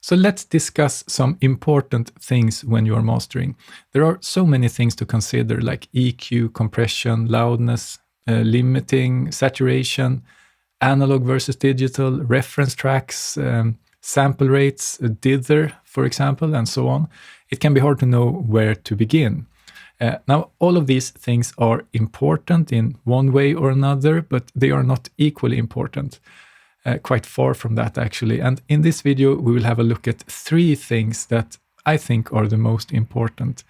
So let's discuss some important things when you are mastering. There are so many things to consider, like EQ, compression, loudness, limiting, saturation, analog versus digital, reference tracks, sample rates, dither, for example, and so on. It can be hard to know where to begin. Now, all of these things are important in one way or another, but they are not equally important. Quite far from that, actually. And in this video, we will have a look at 3 things that I think are the most important.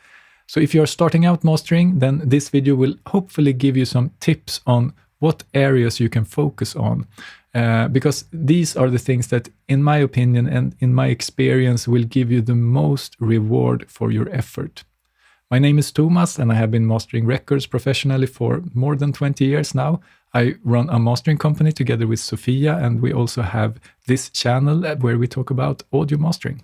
So if you're starting out mastering, then this video will hopefully give you some tips on what areas you can focus on. Because these are the things that, in my opinion and in my experience, will give you the most reward for your effort. My name is Thomas, and I have been mastering records professionally for more than 20 years now. I run a mastering company together with Sofia, and we also have this channel where we talk about audio mastering.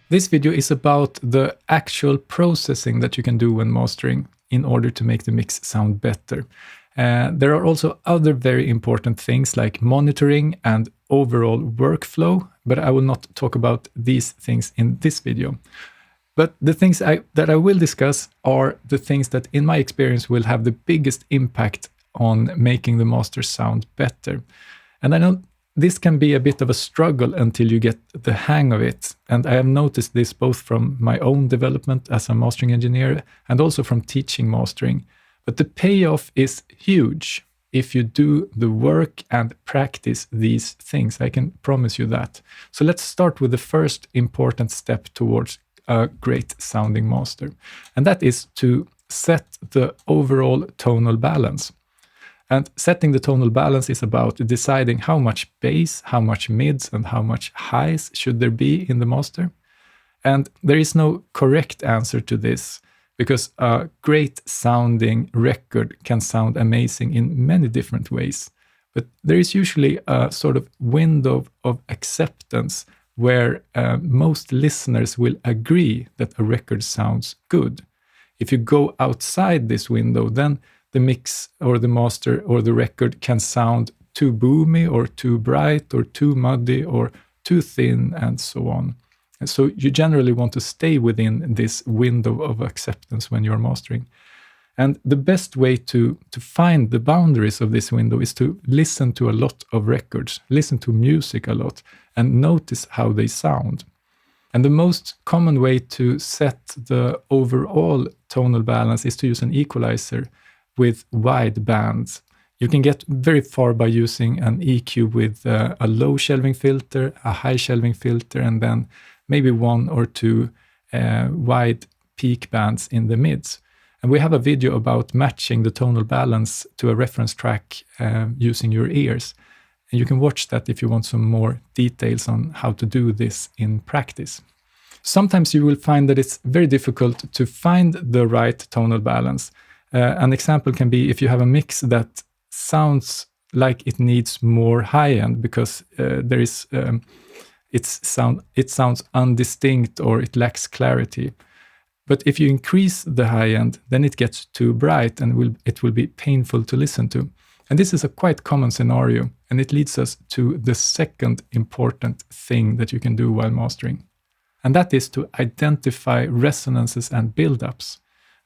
This video is about the actual processing that you can do when mastering in order to make the mix sound better. There are also other very important things like monitoring and overall workflow, but I will not talk about these things in this video. But the things that I will discuss are the things that, in my experience, will have the biggest impact on making the master sound better. And I know this can be a bit of a struggle until you get the hang of it. And I have noticed this both from my own development as a mastering engineer and also from teaching mastering. But the payoff is huge if you do the work and practice these things. I can promise you that. So let's start with the first important step towards a great sounding master. And that is to set the overall tonal balance. And setting the tonal balance is about deciding how much bass, how much mids, and how much highs should there be in the master. And there is no correct answer to this, because a great sounding record can sound amazing in many different ways. But there is usually a sort of window of acceptance where most listeners will agree that a record sounds good. If you go outside this window, then the mix or the master or the record can sound too boomy or too bright or too muddy or too thin and so on. And so you generally want to stay within this window of acceptance when you're mastering. And the best way to find the boundaries of this window is to listen to a lot of records, listen to music a lot, and notice how they sound. And the most common way to set the overall tonal balance is to use an equalizer with wide bands. You can get very far by using an EQ with a low shelving filter, a high shelving filter, and then maybe 1 or 2 wide peak bands in the mids. And we have a video about matching the tonal balance to a reference track using your ears. And you can watch that if you want some more details on how to do this in practice. Sometimes you will find that it's very difficult to find the right tonal balance. An example can be if you have a mix that sounds like it needs more high end because it sounds undistinct or it lacks clarity. But if you increase the high end, then it gets too bright and it will be painful to listen to. And this is a quite common scenario, and it leads us to the second important thing that you can do while mastering. And that is to identify resonances and build-ups.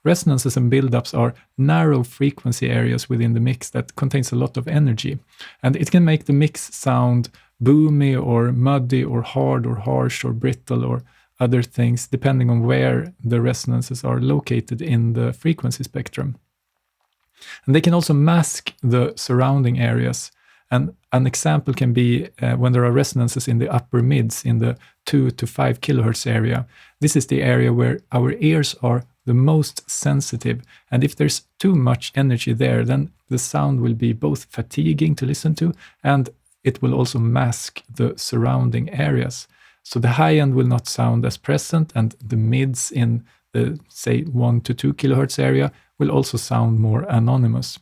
Resonances and build-ups are narrow frequency areas within the mix that contains a lot of energy. And it can make the mix sound boomy or muddy or hard or harsh or brittle or other things, depending on where the resonances are located in the frequency spectrum. And they can also mask the surrounding areas. And an example can be when there are resonances in the upper mids in the 2 to 5 kilohertz area. This is the area where our ears are the most sensitive. And if there's too much energy there, then the sound will be both fatiguing to listen to, and it will also mask the surrounding areas. So the high end will not sound as present, and the mids in the, say, 1 to 2 kilohertz area will also sound more anonymous.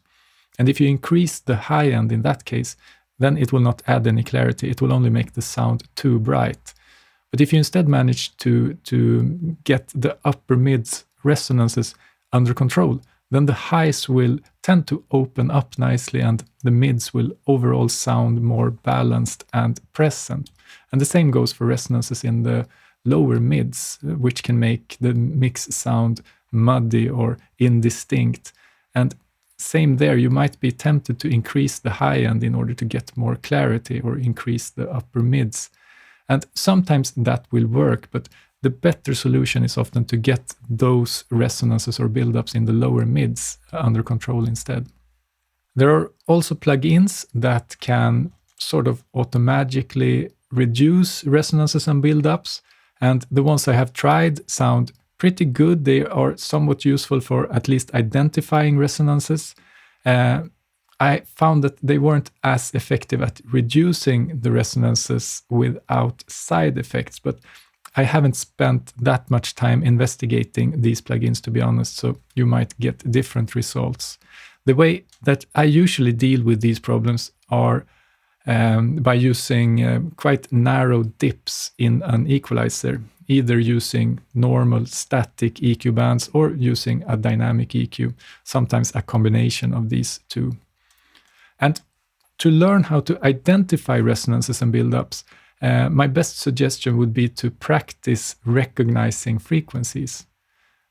And if you increase the high end in that case, then it will not add any clarity. It will only make the sound too bright. But if you instead manage to get the upper mids resonances under control, then the highs will tend to open up nicely and the mids will overall sound more balanced and present. And the same goes for resonances in the lower mids, which can make the mix sound muddy or indistinct. And same there, you might be tempted to increase the high end in order to get more clarity or increase the upper mids. And sometimes that will work, but the better solution is often to get those resonances or buildups in the lower mids under control instead. There are also plugins that can sort of automatically reduce resonances and buildups, and the ones I have tried sound pretty good. They are somewhat useful for at least identifying resonances. I found that they weren't as effective at reducing the resonances without side effects, but I haven't spent that much time investigating these plugins, to be honest, so you might get different results. The way that I usually deal with these problems are by using quite narrow dips in an equalizer, either using normal static EQ bands or using a dynamic EQ, sometimes a combination of these two. And to learn how to identify resonances and buildups, my best suggestion would be to practice recognizing frequencies,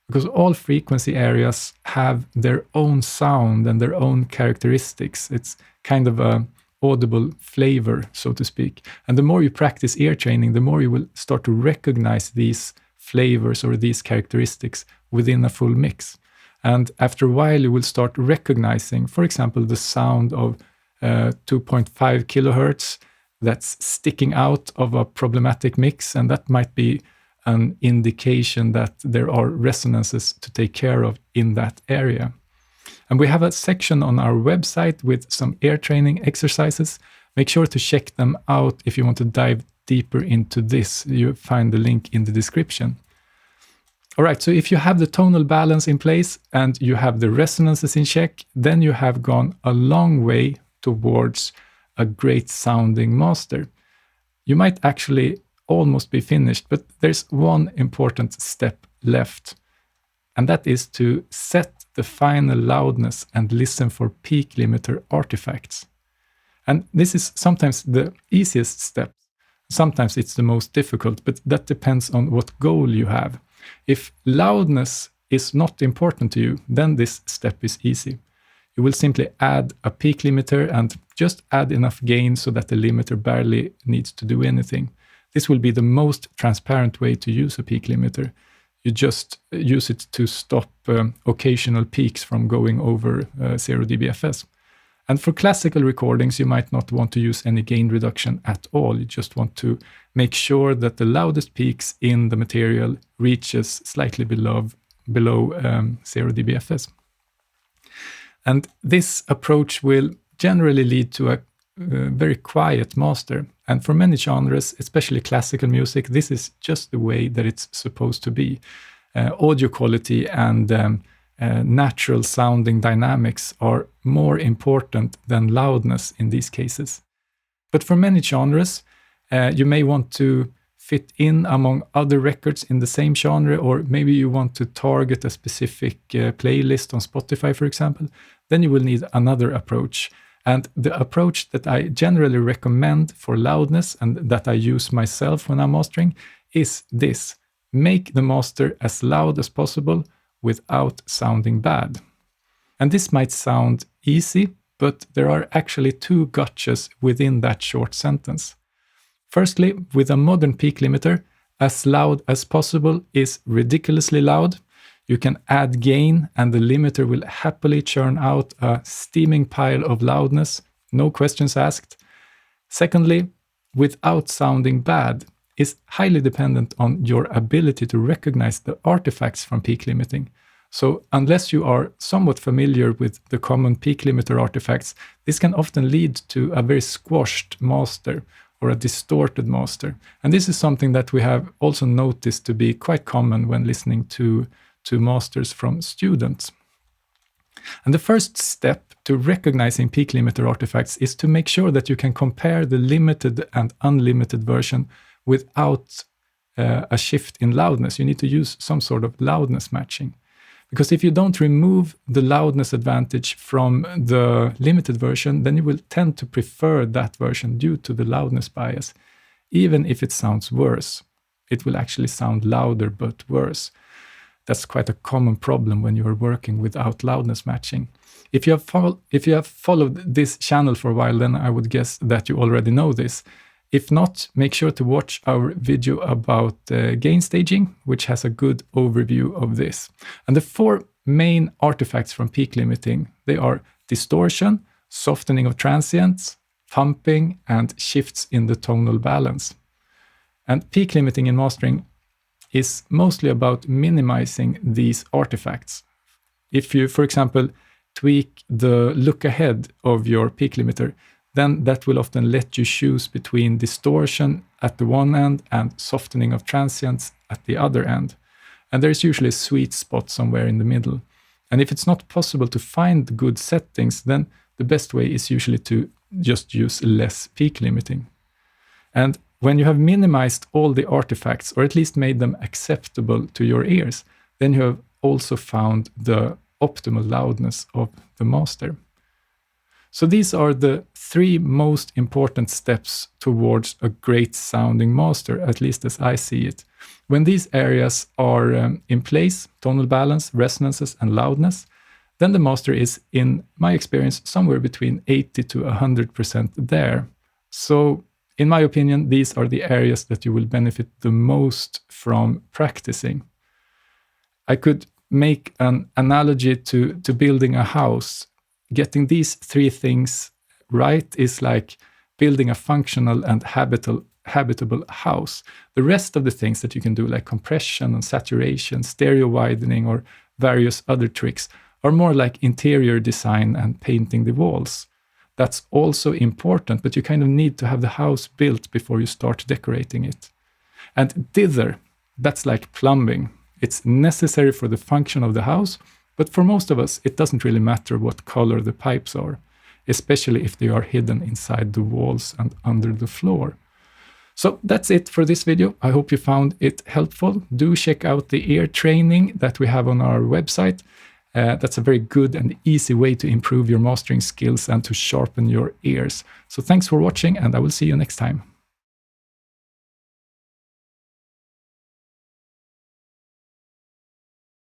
because all frequency areas have their own sound and their own characteristics. It's kind of a audible flavor, so to speak. And the more you practice ear training, the more you will start to recognize these flavors or these characteristics within a full mix. And after a while, you will start recognizing, for example, the sound of 2.5 kilohertz that's sticking out of a problematic mix, and that might be an indication that there are resonances to take care of in that area. And we have a section on our website with some ear training exercises. Make sure to check them out if you want to dive deeper into this. You find the link in the description. All right, so if you have the tonal balance in place and you have the resonances in check, then you have gone a long way towards a great sounding master. You might actually almost be finished, but there's one important step left, and that is to set the final loudness and listen for peak limiter artifacts. And this is sometimes the easiest step. Sometimes it's the most difficult, but that depends on what goal you have. If loudness is not important to you, then this step is easy. You will simply add a peak limiter and just add enough gain so that the limiter barely needs to do anything. This will be the most transparent way to use a peak limiter. You just use it to stop occasional peaks from going over 0 dBFS. And for classical recordings, you might not want to use any gain reduction at all. You just want to make sure that the loudest peaks in the material reaches slightly below 0 dBFS. And this approach will generally lead to a very quiet master. And for many genres, especially classical music, this is just the way that it's supposed to be. Audio quality and natural sounding dynamics are more important than loudness in these cases. But for many genres, you may want to fit in among other records in the same genre, or maybe you want to target a specific playlist on Spotify, for example, then you will need another approach. And the approach that I generally recommend for loudness and that I use myself when I'm mastering is this: make the master as loud as possible without sounding bad. And this might sound easy, but there are actually two gotchas within that short sentence. Firstly, with a modern peak limiter, as loud as possible is ridiculously loud. You can add gain and the limiter will happily churn out a steaming pile of loudness, no questions asked. Secondly, without sounding bad is highly dependent on your ability to recognize the artifacts from peak limiting. So unless you are somewhat familiar with the common peak limiter artifacts, this can often lead to a very squashed master or a distorted master. And this is something that we have also noticed to be quite common when listening to masters from students. And the first step to recognizing peak limiter artifacts is to make sure that you can compare the limited and unlimited version without a shift in loudness. You need to use some sort of loudness matching. Because if you don't remove the loudness advantage from the limited version, then you will tend to prefer that version due to the loudness bias. Even if it sounds worse, it will actually sound louder but worse. That's quite a common problem when you are working without loudness matching. If you have followed this channel for a while, then I would guess that you already know this. If not, make sure to watch our video about gain staging, which has a good overview of this. And the 4 main artifacts from peak limiting, they are distortion, softening of transients, thumping, and shifts in the tonal balance. And peak limiting in mastering is mostly about minimizing these artifacts. If you, for example, tweak the look ahead of your peak limiter, then that will often let you choose between distortion at the one end and softening of transients at the other end. And there's usually a sweet spot somewhere in the middle. And if it's not possible to find good settings, then the best way is usually to just use less peak limiting. And when you have minimized all the artifacts, or at least made them acceptable to your ears, then you have also found the optimal loudness of the master. So these are the 3 most important steps towards a great sounding master, at least as I see it. When these areas are in place, tonal balance, resonances, and loudness, then the master is, in my experience, somewhere between 80 to 100% there. So in my opinion, these are the areas that you will benefit the most from practicing. I could make an analogy to building a house. Getting these 3 things right is like building a functional and habitable house. The rest of the things that you can do, like compression and saturation, stereo widening, or various other tricks, are more like interior design and painting the walls. That's also important, but you kind of need to have the house built before you start decorating it. And dither, that's like plumbing. It's necessary for the function of the house, but for most of us, it doesn't really matter what color the pipes are, especially if they are hidden inside the walls and under the floor. So that's it for this video. I hope you found it helpful. Do check out the ear training that we have on our website. That's a very good and easy way to improve your mastering skills and to sharpen your ears. So thanks for watching, and I will see you next time.